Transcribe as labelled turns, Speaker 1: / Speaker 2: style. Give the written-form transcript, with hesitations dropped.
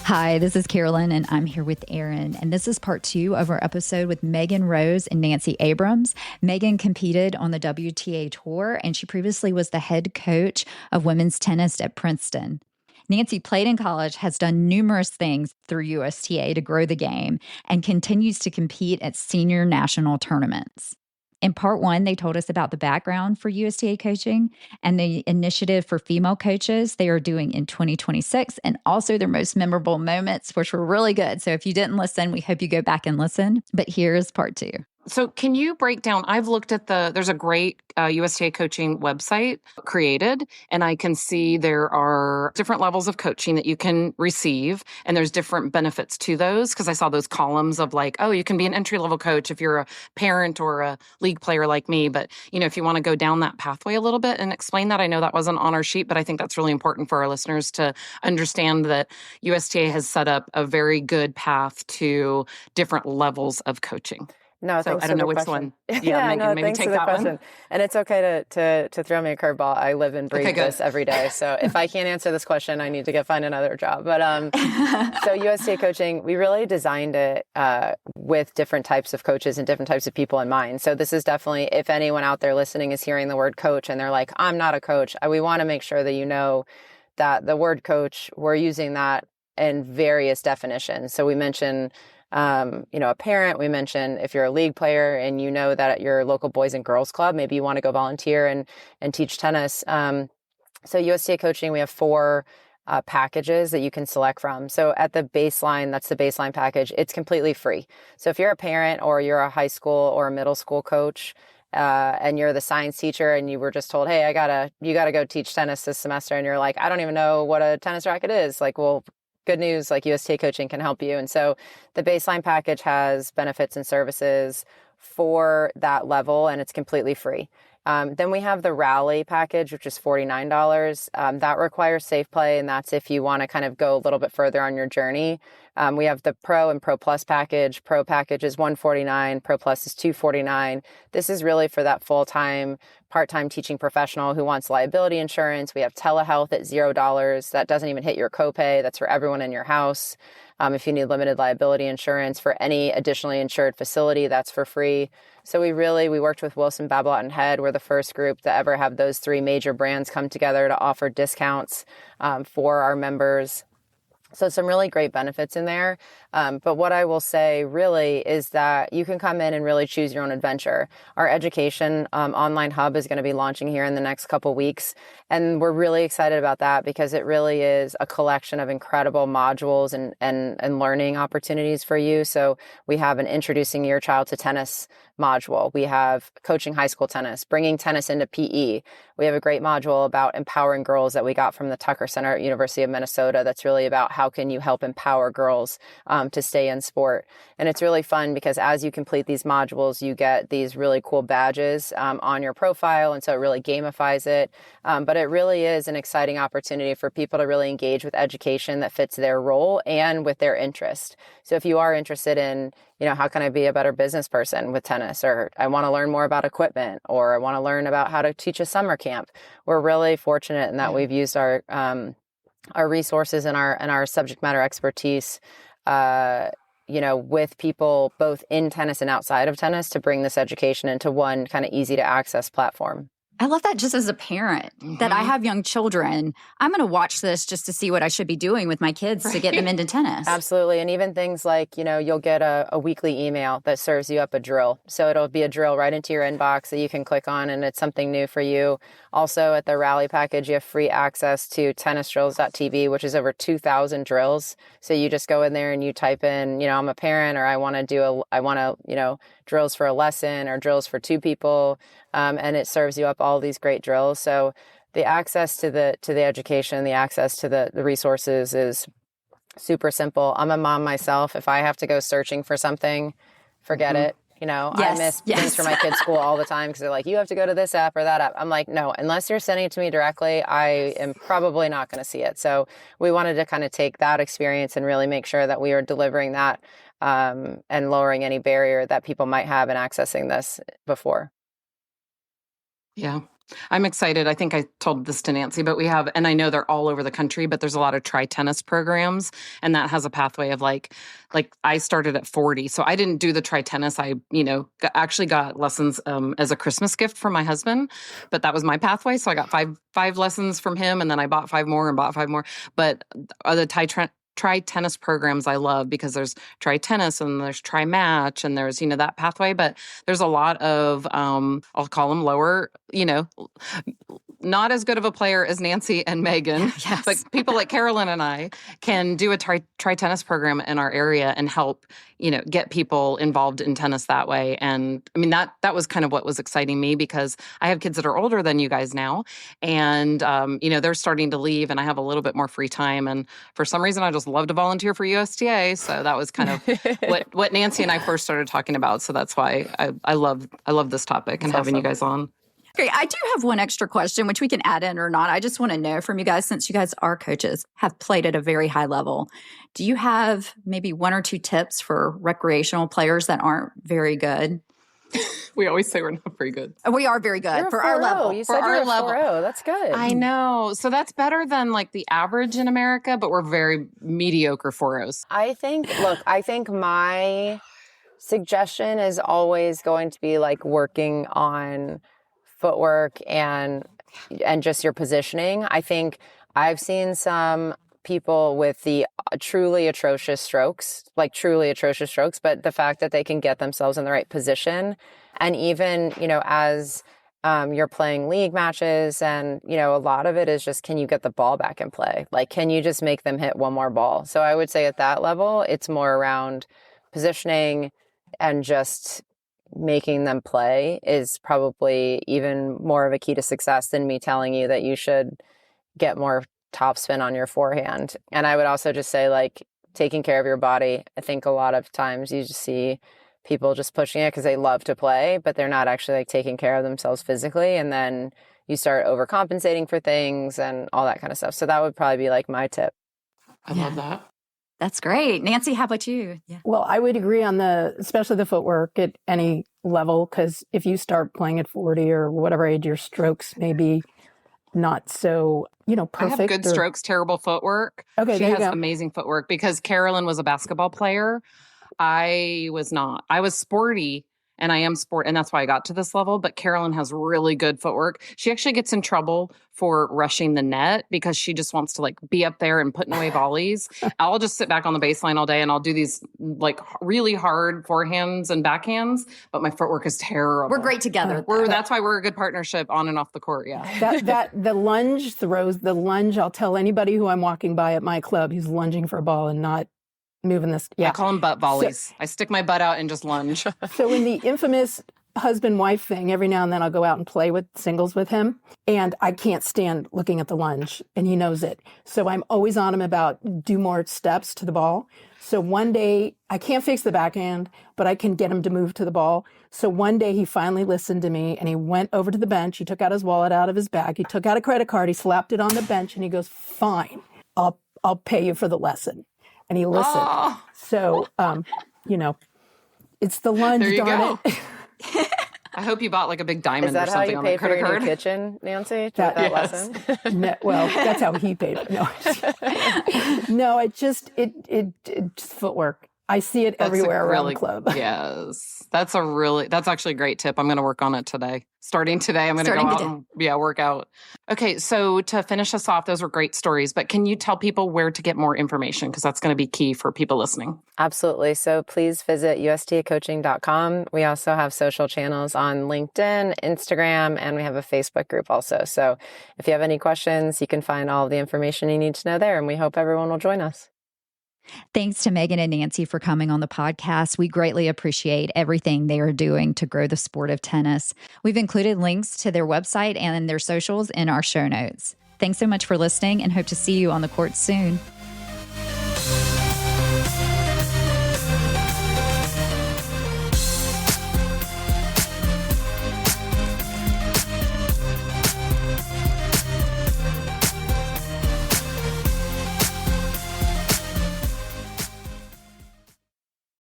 Speaker 1: Hi, this is Carolyn, and I'm here with Erin. And this is part 2 of our episode with Megan Rose and Nancy Abrams. Megan competed on the WTA Tour, and she previously was the head coach of women's tennis at Princeton. Nancy played in college, has done numerous things through USTA to grow the game, and continues to compete at senior national tournaments. In part 1, they told us about the background for USTA Coaching and the initiative for female coaches they are doing in 2026, and also their most memorable moments, which were really good. So if you didn't listen, we hope you go back and listen. But here's part 2.
Speaker 2: So can you break down, I've looked at there's a great USTA Coaching website created, and I can see there are different levels of coaching that you can receive, and there's different benefits to those, because I saw those columns of like, oh, you can be an entry-level coach if you're a parent or a league player like me. But, if you want to go down that pathway a little bit and explain that, I know that wasn't on our sheet, but I think that's really important for our listeners to understand that USTA has set up a very good path to different levels of coaching.
Speaker 3: No,
Speaker 2: so I don't know which one.
Speaker 3: Yeah,
Speaker 2: Megan, maybe take that one.
Speaker 3: And it's okay to throw me a curveball. I live and breathe this every day. So if I can't answer this question, I need to find another job. But so USTA Coaching, we really designed it with different types of coaches and different types of people in mind. So this is definitely, if anyone out there listening is hearing the word coach and they're like, I'm not a coach, we want to make sure that you know that the word coach, we're using that in various definitions. So we mention a parent. We mentioned if you're a league player and you know that at your local Boys and Girls Club, maybe you want to go volunteer and teach tennis. So USTA Coaching, we have 4 packages that you can select from. So at the baseline, that's the baseline package. It's completely free. So if you're a parent or you're a high school or a middle school coach, and you're the science teacher and you were just told, hey, you gotta go teach tennis this semester, and you're like, I don't even know what a tennis racket is. Like, well, good news, like USTA Coaching can help you. And so the baseline package has benefits and services for that level, and it's completely free. Then we have the Rally package, which is $49. That requires safe play, and that's if you want to kind of go a little bit further on your journey. We have the Pro and Pro Plus package. Pro package is $149. Pro Plus is $249. This is really for that full-time, part-time teaching professional who wants liability insurance. We have telehealth at $0. That doesn't even hit your copay. That's for everyone in your house. If you need limited liability insurance for any additionally insured facility, that's for free. So we worked with Wilson, Babylot, and Head. We're the first group to ever have those 3 major brands come together to offer discounts for our members. So some really great benefits in there. But what I will say really is that you can come in and really choose your own adventure. Our education online hub is going to be launching here in the next couple weeks. And we're really excited about that because it really is a collection of incredible modules and learning opportunities for you. So we have an Introducing Your Child to Tennis module. We have Coaching High School Tennis, Bringing Tennis into PE. We have a great module about empowering girls that we got from the Tucker Center at University of Minnesota that's really about how can you help empower girls to stay in sport. And it's really fun because as you complete these modules, you get these really cool badges on your profile. And so it really gamifies it. But it really is an exciting opportunity for people to really engage with education that fits their role and with their interest. So if you are interested in, how can I be a better business person with tennis? Or I want to learn more about equipment, or I want to learn about how to teach a summer camp. We're really fortunate in that we've used our resources and our subject matter expertise, with people both in tennis and outside of tennis to bring this education into one kind of easy to access platform.
Speaker 1: I love that just as a parent, that I have young children. I'm going to watch this just to see what I should be doing with my kids to get them into tennis.
Speaker 3: Absolutely. And even things like, you'll get a weekly email that serves you up a drill. So it'll be a drill right into your inbox that you can click on, and it's something new for you. Also at the Rally package, you have free access to tennisdrills.tv, which is over 2,000 drills. So you just go in there and you type in, I'm a parent, or I want to drills for a lesson or drills for 2 people. And it serves you up all these great drills. So the access to the education, the access to the resources is super simple. I'm a mom myself. If I have to go searching for something, forget it. I miss things for my kids' school all the time because they're like, you have to go to this app or that app. I'm like, no, unless you're sending it to me directly, I am probably not going to see it. So we wanted to kind of take that experience and really make sure that we are delivering that and lowering any barrier that people might have in accessing this before.
Speaker 2: Yeah. I'm excited. I think I told this to Nancy, but we have, and I know they're all over the country, but there's a lot of tri-tennis programs, and that has a pathway of like I started at 40. So I didn't do the tri-tennis. I, actually got lessons as a Christmas gift from my husband, but that was my pathway. So I got five lessons from him, and then I bought 5 more and bought 5 more. But the tri-tennis programs I love, because there's tri-tennis and there's tri-match and there's, that pathway. But there's a lot of, I'll call them lower, not as good of a player as Nancy and Megan,
Speaker 1: yes.
Speaker 2: But people like Carolyn and I can do a tri-tennis program in our area and help, get people involved in tennis that way. And I mean, that was kind of what was exciting me, because I have kids that are older than you guys now. And, they're starting to leave, and I have a little bit more free time. And for some reason, I just love to volunteer for USTA. So that was kind of what Nancy and I first started talking about. So that's why I love this topic and having you guys on.
Speaker 4: Great. I do have one extra question, which we can add in or not. I just want to know from you guys, since you guys are coaches, have played at a very high level. Do you have maybe 1 or 2 tips for recreational players that aren't very good?
Speaker 2: We always say we're not very good.
Speaker 4: We are very good for our level.
Speaker 3: You said you're a 4.0. That's good.
Speaker 2: I know. So that's better than like the average in America, but we're very mediocre 4.0s.
Speaker 3: I think my suggestion is always going to be like working on footwork and just your positioning. I think I've seen some people with the truly atrocious strokes, but the fact that they can get themselves in the right position. And even, as you're playing league matches, and, a lot of it is just, can you get the ball back in play? Like, can you just make them hit one more ball? So I would say at that level, it's more around positioning, and just making them play is probably even more of a key to success than me telling you that you should get more topspin on your forehand. And I would also just say, like, taking care of your body. I think a lot of times you just see people just pushing it because they love to play, but they're not actually like taking care of themselves physically. And then you start overcompensating for things and all that kind of stuff. So that would probably be like my tip.
Speaker 2: I love that.
Speaker 4: That's great. Nancy, how about you?
Speaker 5: Yeah. Well, I would agree on especially the footwork at any level, because if you start playing at 40 or whatever age, your strokes may be not so, perfect.
Speaker 2: I have good strokes, terrible footwork.
Speaker 5: Okay,
Speaker 2: she has amazing footwork, because Carolyn was a basketball player. I was not. I was sporty, and I am and that's why I got to this level. But Carolyn has really good footwork. She actually gets in trouble for rushing the net, because she just wants to like be up there and putting away volleys. I'll just sit back on the baseline all day, and I'll do these like really hard forehands and backhands, but my footwork is terrible.
Speaker 4: We're great together.
Speaker 2: That's why we're a good partnership on and off the court. Yeah.
Speaker 5: The lunge, I'll tell anybody who I'm walking by at my club who's lunging for a ball and not moving this. Yeah.
Speaker 2: I call them butt volleys. I stick my butt out and just lunge.
Speaker 5: So in the infamous husband-wife thing, every now and then I'll go out and play with singles with him, and I can't stand looking at the lunge, and he knows it. So I'm always on him about do more steps to the ball. So one day, I can't fix the backhand, but I can get him to move to the ball. So one day he finally listened to me, and he went over to the bench. He took out his wallet out of his bag. He took out a credit card. He slapped it on the bench, and he goes, "Fine, I'll pay you for the lesson." And he listened. Oh. So, it's the lunge,
Speaker 2: there you
Speaker 5: darn
Speaker 2: go. It. I hope you bought like a big diamond or something on
Speaker 3: Is that
Speaker 2: the credit
Speaker 3: how you paid for
Speaker 2: card.
Speaker 3: your new kitchen, Nancy? That lesson?
Speaker 5: No, well, that's how he paid. No, it's just footwork. I see it everywhere around the club.
Speaker 2: Yes. That's actually a great tip. I'm going to work on it today. Starting today, I'm going to go out and work out. Okay. So to finish us off, those were great stories, but can you tell people where to get more information? Because that's going to be key for people listening.
Speaker 3: Absolutely. So please visit USTAcoaching.com. We also have social channels on LinkedIn, Instagram, and we have a Facebook group also. So if you have any questions, you can find all the information you need to know there, and we hope everyone will join us.
Speaker 1: Thanks to Megan and Nancy for coming on the podcast. We greatly appreciate everything they are doing to grow the sport of tennis. We've included links to their website and their socials in our show notes. Thanks so much for listening, and hope to see you on the court soon.